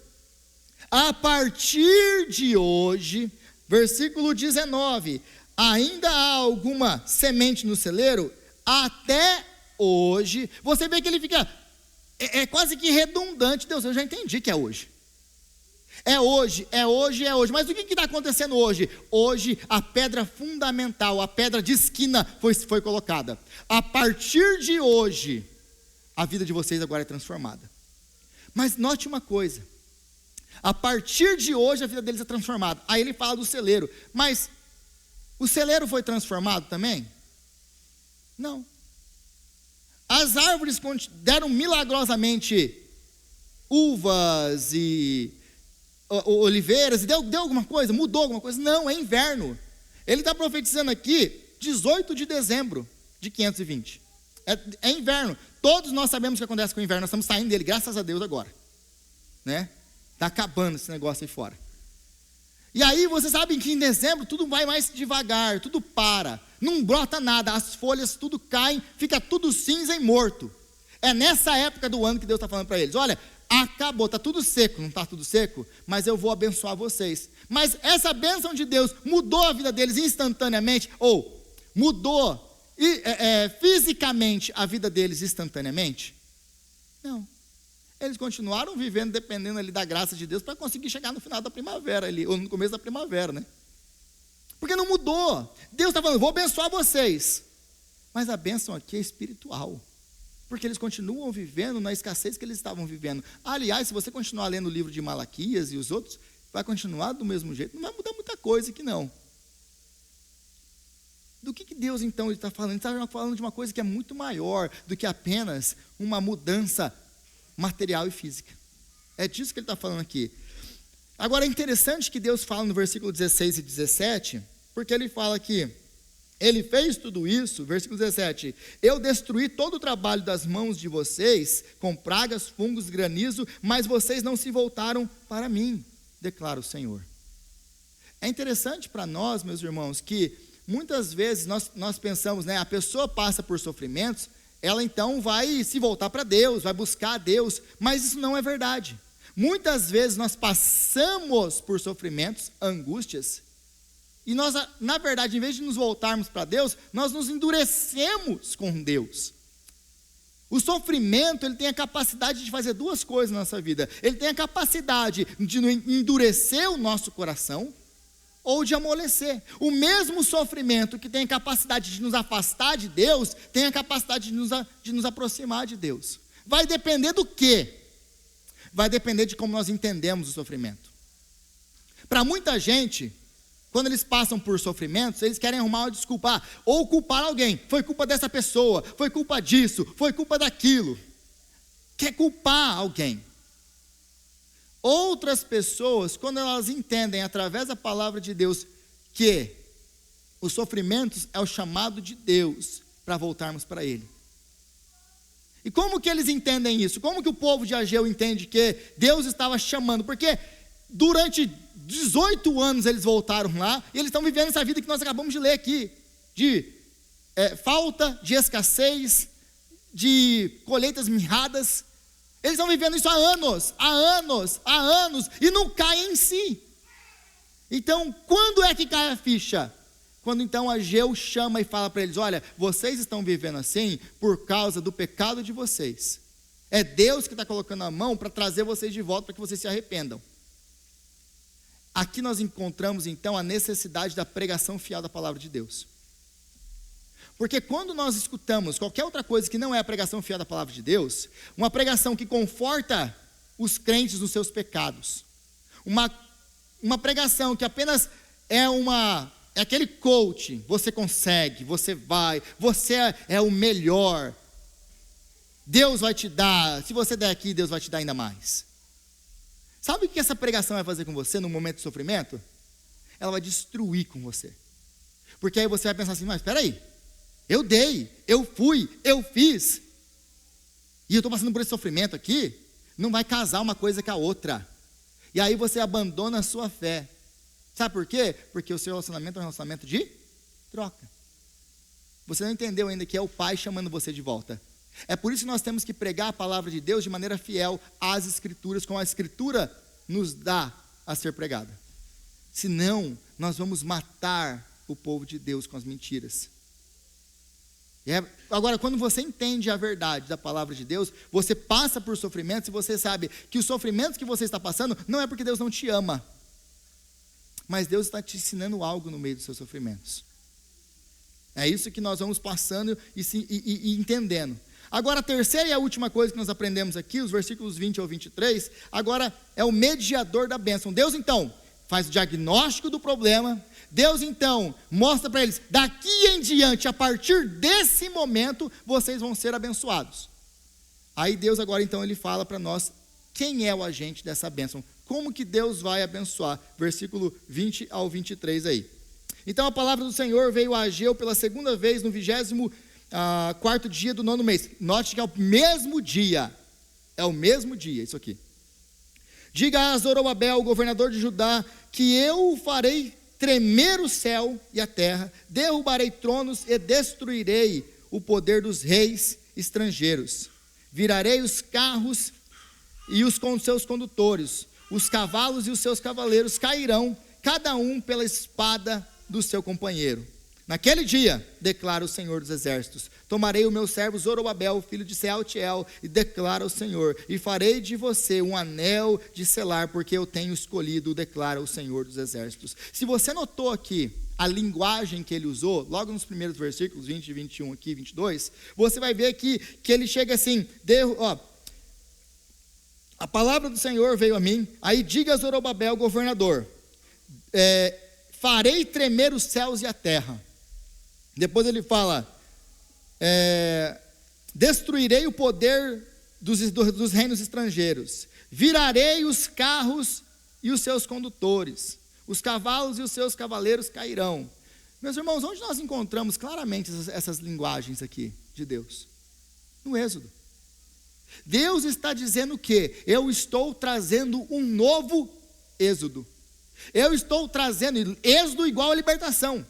A partir de hoje, versículo 19. Ainda há alguma semente no celeiro? Até hoje. Você vê que ele fica, é quase que redundante. Deus, eu já entendi que é hoje. É hoje, é hoje, é hoje. Mas o que está acontecendo hoje? Hoje a pedra fundamental, a pedra de esquina foi colocada. A partir de hoje, a vida de vocês agora é transformada. Mas note uma coisa. A partir de hoje a vida deles é transformada. Aí ele fala do celeiro. Mas o celeiro foi transformado também? Não. As árvores deram milagrosamente uvas e oliveiras, e deu alguma coisa? Mudou alguma coisa? Não, é inverno. Ele está profetizando aqui 18 de dezembro de 520. É inverno. Todos nós sabemos o que acontece com o inverno. Nós estamos saindo dele, graças a Deus agora. Né? Está acabando esse negócio aí fora. E aí você sabe que em dezembro tudo vai mais devagar, tudo para, não brota nada, as folhas tudo caem, fica tudo cinza e morto. É nessa época do ano que Deus está falando para eles, olha, acabou, está tudo seco, não está tudo seco, mas eu vou abençoar vocês. Mas essa bênção de Deus mudou a vida deles instantaneamente, ou mudou fisicamente a vida deles instantaneamente? Não. Eles continuaram vivendo, dependendo ali da graça de Deus, para conseguir chegar no final da primavera, ali, ou no começo da primavera, né? Porque não mudou. Deus está falando, vou abençoar vocês. Mas a bênção aqui é espiritual. Porque eles continuam vivendo na escassez que eles estavam vivendo. Aliás, se você continuar lendo o livro de Malaquias e os outros, vai continuar do mesmo jeito. Não vai mudar muita coisa aqui não. Do que Deus então está falando? Ele está falando de uma coisa que é muito maior do que apenas uma mudança material e física. É disso que ele está falando aqui. Agora é interessante que Deus fala no versículo 16 e 17, porque ele fala que ele fez tudo isso, versículo 17, eu destruí todo o trabalho das mãos de vocês, com pragas, fungos, granizo, mas vocês não se voltaram para mim, declara o Senhor. É interessante para nós, meus irmãos, que muitas vezes nós pensamos, a pessoa passa por sofrimentos, ela então vai se voltar para Deus, vai buscar a Deus, mas isso não é verdade. Muitas vezes nós passamos por sofrimentos, angústias, e nós, na verdade, em vez de nos voltarmos para Deus, nós nos endurecemos com Deus. O sofrimento, ele tem a capacidade de fazer duas coisas na nossa vida. Ele tem a capacidade de endurecer o nosso coração, ou de amolecer. O mesmo sofrimento que tem a capacidade de nos afastar de Deus, tem a capacidade de nos aproximar de Deus. Vai depender do quê? Vai depender de como nós entendemos o sofrimento. Para muita gente, quando eles passam por sofrimentos, eles querem arrumar uma desculpa, ou culpar alguém. Foi culpa dessa pessoa, foi culpa disso, foi culpa daquilo. Quer culpar alguém. Outras pessoas, quando elas entendem através da palavra de Deus que os sofrimentos é o chamado de Deus para voltarmos para Ele. E como que eles entendem isso? Como que o povo de Ageu entende que Deus estava chamando? Porque durante 18 anos eles voltaram lá e eles estão vivendo essa vida que nós acabamos de ler aqui, de falta, de escassez, de colheitas mirradas. Eles estão vivendo isso há anos, e não caem em si. Então, quando é que cai a ficha? Quando então Ageu chama e fala para eles, olha, vocês estão vivendo assim por causa do pecado de vocês. É Deus que está colocando a mão para trazer vocês de volta, para que vocês se arrependam. Aqui nós encontramos então a necessidade da pregação fiel da palavra de Deus. Porque quando nós escutamos qualquer outra coisa que não é a pregação fiel da palavra de Deus, uma pregação que conforta os crentes nos seus pecados, uma pregação que apenas é aquele coach, você consegue, você vai, você é o melhor, Deus vai te dar, se você der aqui, Deus vai te dar ainda mais. Sabe o que essa pregação vai fazer com você no momento de sofrimento? Ela vai destruir com você. Porque aí você vai pensar assim, mas espera aí, eu dei, eu fui, eu fiz, e eu estou passando por esse sofrimento aqui, não vai casar uma coisa com a outra, e aí você abandona a sua fé. Sabe por quê? Porque o seu relacionamento é um relacionamento de troca. Você não entendeu ainda que é o Pai chamando você de volta. É por isso que nós temos que pregar a palavra de Deus de maneira fiel às Escrituras, como a Escritura nos dá a ser pregada. Senão, nós vamos matar o povo de Deus com as mentiras. Agora, quando você entende a verdade da palavra de Deus, você passa por sofrimentos e você sabe que os sofrimentos que você está passando não é porque Deus não te ama, mas Deus está te ensinando algo no meio dos seus sofrimentos. É isso que nós vamos passando e entendendo. Agora, a terceira e a última coisa que nós aprendemos aqui, os versículos 20 ao 23, agora é o mediador da bênção. Deus, então, faz o diagnóstico do problema. Deus, então, mostra para eles, daqui em diante, a partir desse momento, vocês vão ser abençoados. Aí Deus agora, então, ele fala para nós, quem é o agente dessa bênção? Como que Deus vai abençoar? Versículo 20 ao 23 aí. Então, a palavra do Senhor veio a Ageu pela segunda vez, no 24º dia do 9º mês. Note que é o mesmo dia, isso aqui. Diga a Zorobabel, o governador de Judá, que eu farei tremer o céu e a terra, derrubarei tronos e destruirei o poder dos reis estrangeiros. Virarei os carros e os seus condutores, os cavalos e os seus cavaleiros cairão, cada um pela espada do seu companheiro. Naquele dia, declara o Senhor dos Exércitos, tomarei o meu servo Zorobabel, filho de Sealtiel, e declara o Senhor, e farei de você um anel de selar, porque eu tenho escolhido, declara o Senhor dos Exércitos. Se você notou aqui a linguagem que ele usou, logo nos primeiros versículos, 20, 21 aqui, 22, você vai ver que ele chega assim, a palavra do Senhor veio a mim, aí diga a Zorobabel, governador, farei tremer os céus e a terra. Depois ele fala, destruirei o poder dos reinos estrangeiros, virarei os carros e os seus condutores, os cavalos e os seus cavaleiros cairão. Meus irmãos, onde nós encontramos claramente essas linguagens aqui de Deus? No Êxodo. Deus está dizendo que eu estou trazendo um novo Êxodo. Eu estou trazendo, Êxodo igual a libertação.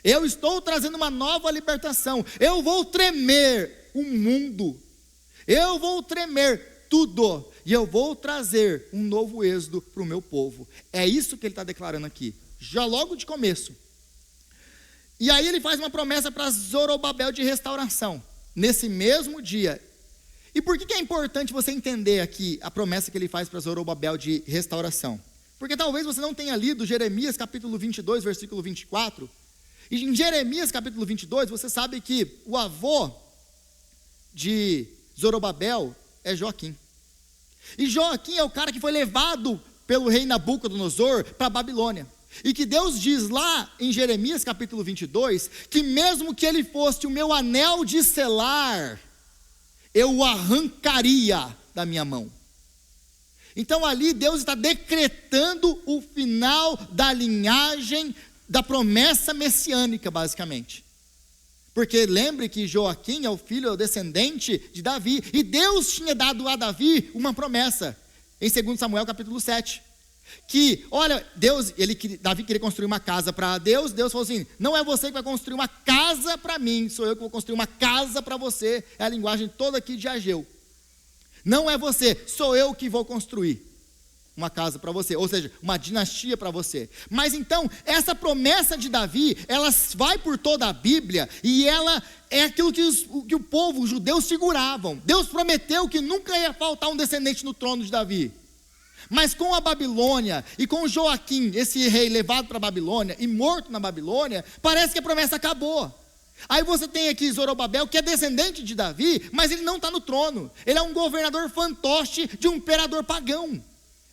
Eu estou trazendo uma nova libertação. Eu vou tremer o mundo. Eu vou tremer tudo. E eu vou trazer um novo Êxodo para o meu povo. É isso que ele está declarando aqui. Já logo de começo. E aí ele faz uma promessa para Zorobabel de restauração. Nesse mesmo dia. E por que é importante você entender aqui a promessa que ele faz para Zorobabel de restauração? Porque talvez você não tenha lido Jeremias capítulo 22, versículo 24. E em Jeremias capítulo 22, você sabe que o avô de Zorobabel é Joaquim. E Joaquim é o cara que foi levado pelo rei Nabucodonosor para a Babilônia. E que Deus diz lá em Jeremias capítulo 22, que mesmo que ele fosse o meu anel de selar, eu o arrancaria da minha mão. Então ali Deus está decretando o final da linhagem da promessa messiânica, basicamente. Porque lembre que Joaquim é o filho, é o descendente de Davi. E Deus tinha dado a Davi uma promessa, em 2 Samuel capítulo 7. Que, olha, Davi queria construir uma casa para Deus. Deus falou assim, não é você que vai construir uma casa para mim, sou eu que vou construir uma casa para você. É a linguagem toda aqui de Ageu. Não é você, sou eu que vou construir uma casa para você, ou seja, uma dinastia para você. Mas então, essa promessa de Davi, ela vai por toda a Bíblia, e ela é aquilo que o povo, os judeus seguravam. Deus prometeu que nunca ia faltar um descendente no trono de Davi. Mas com a Babilônia, e com Joaquim, esse rei levado para a Babilônia, e morto na Babilônia, parece que a promessa acabou. Aí você tem aqui Zorobabel, que é descendente de Davi, mas ele não está no trono. Ele é um governador fantoche de um imperador pagão.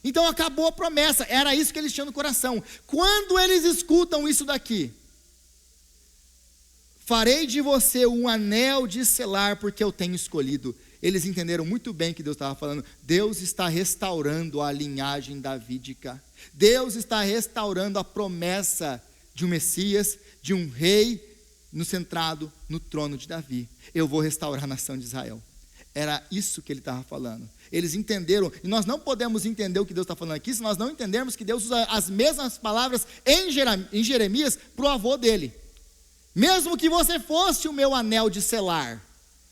Então acabou a promessa, era isso que eles tinham no coração. Quando eles escutam isso daqui, farei de você um anel de selar, porque eu tenho escolhido. Eles entenderam muito bem que Deus estava falando. Deus está restaurando a linhagem davídica. Deus está restaurando a promessa de um Messias, de um rei centrado no trono de Davi. Eu vou restaurar a nação de Israel. Era isso que ele estava falando. Eles entenderam, e nós não podemos entender o que Deus está falando aqui, se nós não entendermos que Deus usa as mesmas palavras em Jeremias para o avô dele. Mesmo que você fosse o meu anel de selar,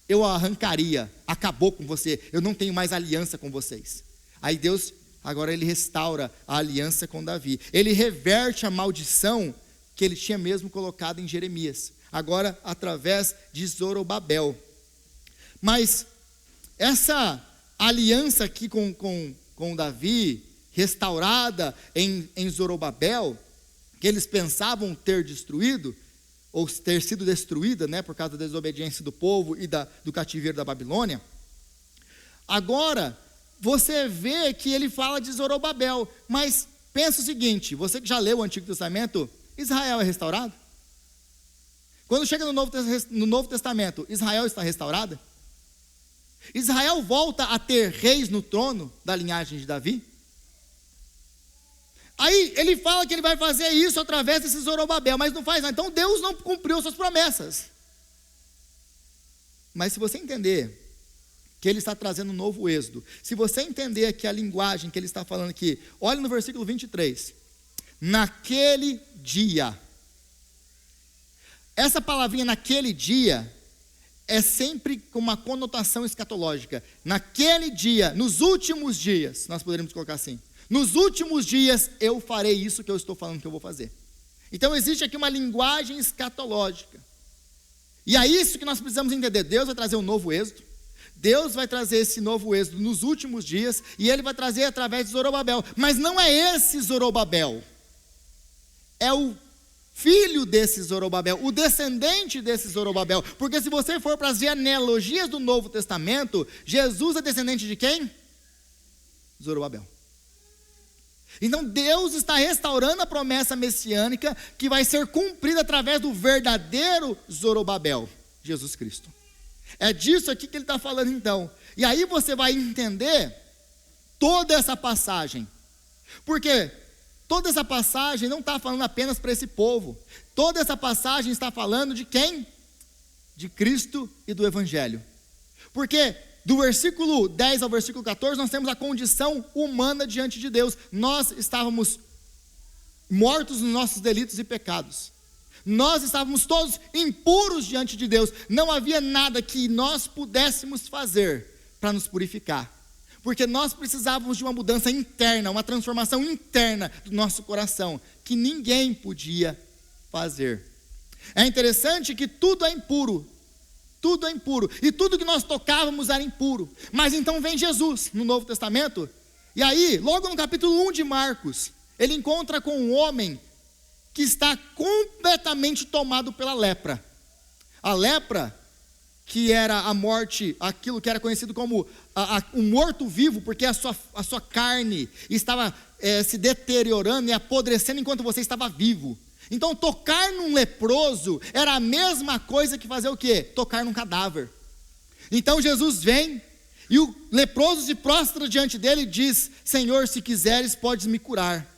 eu arrancaria, acabou com você, eu não tenho mais aliança com vocês. Aí Deus, agora ele restaura a aliança com Davi. Ele reverte a maldição que ele tinha mesmo colocado em Jeremias, agora através de Zorobabel. Mas essa aliança aqui com Davi, restaurada em Zorobabel, que eles pensavam ter destruído, ou ter sido destruída, né, por causa da desobediência do povo e do cativeiro da Babilônia. Agora, você vê que ele fala de Zorobabel, mas pensa o seguinte, você que já leu o Antigo Testamento, Israel é restaurado? Quando chega no Novo Testamento, Israel está restaurada? Israel volta a ter reis no trono da linhagem de Davi? Aí ele fala que ele vai fazer isso através desse Zorobabel, mas não faz nada. Então Deus não cumpriu suas promessas. Mas se você entender que ele está trazendo um novo êxodo, se você entender que a linguagem que ele está falando aqui, olha no versículo 23. Naquele dia. Essa palavrinha naquele dia é sempre com uma conotação escatológica. Naquele dia, nos últimos dias, nós poderíamos colocar assim. Nos últimos dias eu farei isso que eu estou falando que eu vou fazer. Então existe aqui uma linguagem escatológica. E é isso que nós precisamos entender. Deus vai trazer um novo êxodo. Deus vai trazer esse novo êxodo nos últimos dias. E ele vai trazer através de Zorobabel. Mas não é esse Zorobabel. É o filho desse Zorobabel, o descendente desse Zorobabel. Porque se você for para as genealogias do Novo Testamento, Jesus é descendente de quem? Zorobabel. Então Deus está restaurando a promessa messiânica que vai ser cumprida através do verdadeiro Zorobabel, Jesus Cristo. É disso aqui que ele está falando então. E aí você vai entender toda essa passagem. Porque toda essa passagem não está falando apenas para esse povo. Toda essa passagem está falando de quem? De Cristo e do Evangelho. Porque do versículo 10 ao versículo 14, nós temos a condição humana diante de Deus. Nós estávamos mortos nos nossos delitos e pecados. Nós estávamos todos impuros diante de Deus. Não havia nada que nós pudéssemos fazer para nos purificar. Porque nós precisávamos de uma mudança interna, uma transformação interna do nosso coração, que ninguém podia fazer. É interessante que tudo é impuro. Tudo é impuro. E tudo que nós tocávamos era impuro. Mas então vem Jesus no Novo Testamento. E aí, logo no capítulo 1 de Marcos, ele encontra com um homem que está completamente tomado pela lepra. A lepra, que era a morte, aquilo que era conhecido como um morto-vivo, porque a sua carne estava se deteriorando e apodrecendo enquanto você estava vivo. Então tocar num leproso era a mesma coisa que fazer o quê? Tocar num cadáver. Então Jesus vem e o leproso se prostra diante dele e diz: Senhor, se quiseres podes me curar,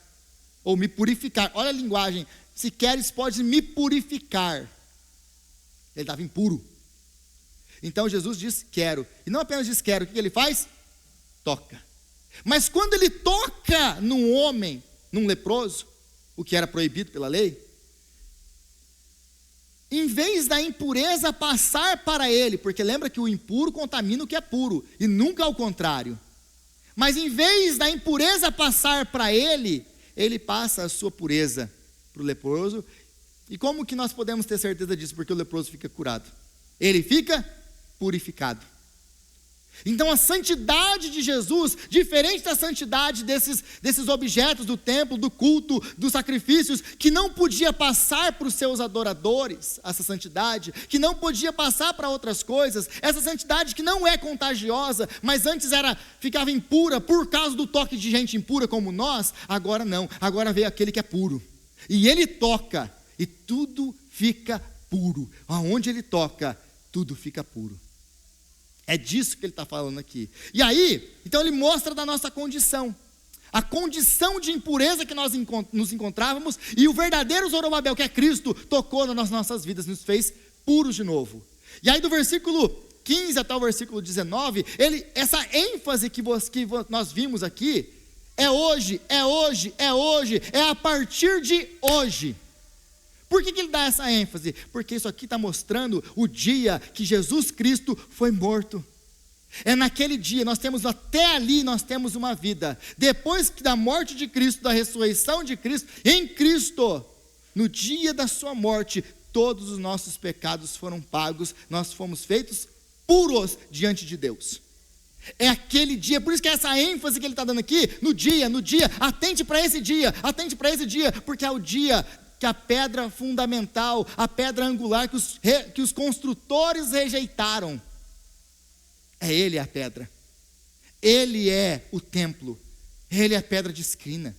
ou me purificar. Olha a linguagem: se queres podes me purificar. Ele estava impuro. Então Jesus diz: quero. E não apenas diz quero, o que ele faz? Toca. Mas quando ele toca num homem, num leproso, o que era proibido pela lei, em vez da impureza passar para ele, porque lembra que o impuro contamina o que é puro, e nunca ao contrário. Mas em vez da impureza passar para ele, ele passa a sua pureza para o leproso. E como que nós podemos ter certeza disso? Porque o leproso fica curado. Ele fica purificado. Então a santidade de Jesus, diferente da santidade desses objetos do templo, do culto, dos sacrifícios, que não podia passar para os seus adoradores, essa santidade, que não podia passar para outras coisas, essa santidade que não é contagiosa, mas antes ficava impura por causa do toque de gente impura como nós, agora não, agora veio aquele que é puro, e ele toca, e tudo fica puro. Aonde ele toca, tudo fica puro. É disso que ele está falando aqui. E aí, então ele mostra da nossa condição. A condição de impureza que nós nos encontrávamos, e o verdadeiro Zorobabel, que é Cristo, tocou nas nossas vidas, nos fez puros de novo. E aí do versículo 15 até o versículo 19, essa ênfase que nós vimos aqui, é hoje, é hoje, é hoje, é a partir de hoje. Por que ele dá essa ênfase? Porque isso aqui está mostrando o dia que Jesus Cristo foi morto. É naquele dia, até ali nós temos uma vida. Depois da morte de Cristo, da ressurreição de Cristo, em Cristo, no dia da sua morte, todos os nossos pecados foram pagos, nós fomos feitos puros diante de Deus. É aquele dia, por isso que é essa ênfase que ele está dando aqui, no dia, atente para esse dia, porque é o dia que a pedra fundamental, a pedra angular que os construtores rejeitaram, ele é a pedra, ele é o templo, ele é a pedra de esquina.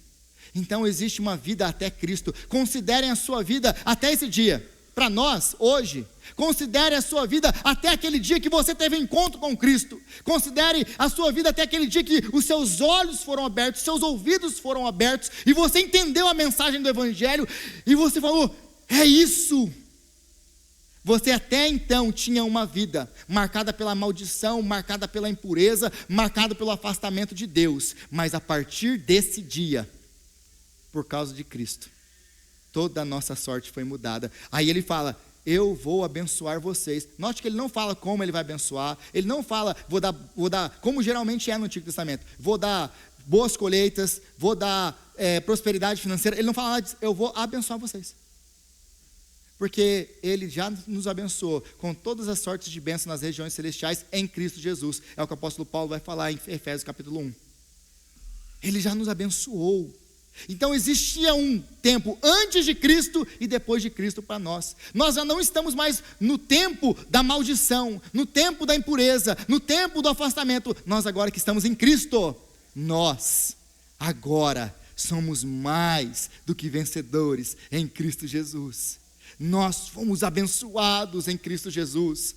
Então existe uma vida até Cristo. Considerem a sua vida até esse dia. Para nós, hoje, considere a sua vida até aquele dia que você teve encontro com Cristo. Considere a sua vida até aquele dia que os seus olhos foram abertos, seus ouvidos foram abertos, e você entendeu a mensagem do Evangelho, e você falou: é isso. Você até então tinha uma vida marcada pela maldição, marcada pela impureza, marcada pelo afastamento de Deus. Mas a partir desse dia, por causa de Cristo, toda a nossa sorte foi mudada. Aí ele fala: eu vou abençoar vocês. Note que ele não fala como ele vai abençoar. Ele não fala, vou dar, como geralmente é no Antigo Testamento, vou dar boas colheitas, vou dar prosperidade financeira. Ele não fala nada disso. Eu vou abençoar vocês. Porque ele já nos abençoou com todas as sortes de bênção nas regiões celestiais em Cristo Jesus. É o que o apóstolo Paulo vai falar em Efésios capítulo 1. Ele já nos abençoou. Então existia um tempo antes de Cristo e depois de Cristo para nós. Nós já não estamos mais no tempo da maldição, no tempo da impureza, no tempo do afastamento. Nós agora que estamos em Cristo, nós agora somos mais do que vencedores em Cristo Jesus. Nós fomos abençoados em Cristo Jesus.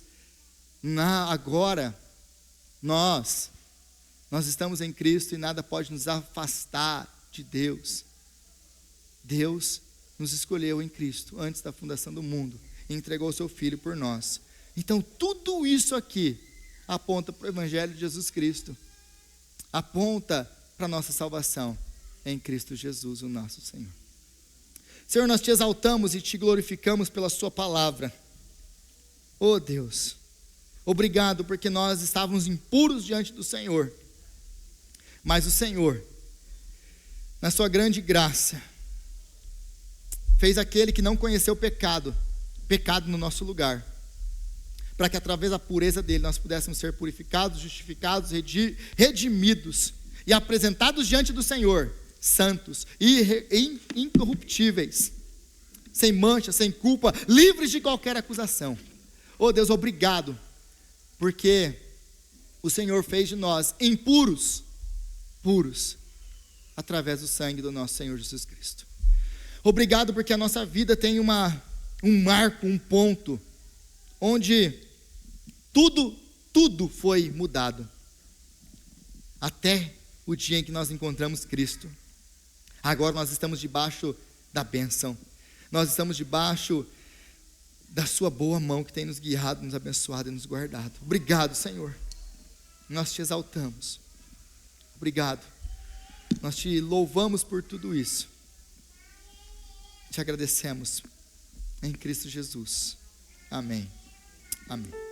Agora nós Nós estamos em Cristo e nada pode nos afastar de Deus. Deus nos escolheu em Cristo antes da fundação do mundo e entregou o seu Filho por nós. Então tudo isso aqui aponta para o Evangelho de Jesus Cristo, aponta para a nossa salvação em Cristo Jesus, o nosso Senhor. Senhor, nós te exaltamos e te glorificamos pela sua palavra. Oh Deus, obrigado porque nós estávamos impuros diante do Senhor, mas o Senhor, na sua grande graça, fez aquele que não conheceu pecado no nosso lugar, para que através da pureza dele nós pudéssemos ser purificados, justificados, redimidos e apresentados diante do Senhor, santos e incorruptíveis, sem mancha, sem culpa, livres de qualquer acusação. Oh Deus, obrigado, porque o Senhor fez de nós impuros, puros, através do sangue do nosso Senhor Jesus Cristo. Obrigado porque a nossa vida tem um marco, um ponto, onde tudo foi mudado, até o dia em que nós encontramos Cristo. Agora nós estamos debaixo da bênção, nós estamos debaixo da sua boa mão que tem nos guiado, nos abençoado e nos guardado. Obrigado, Senhor, nós te exaltamos, obrigado, nós te louvamos por tudo isso, te agradecemos em Cristo Jesus, amém, amém.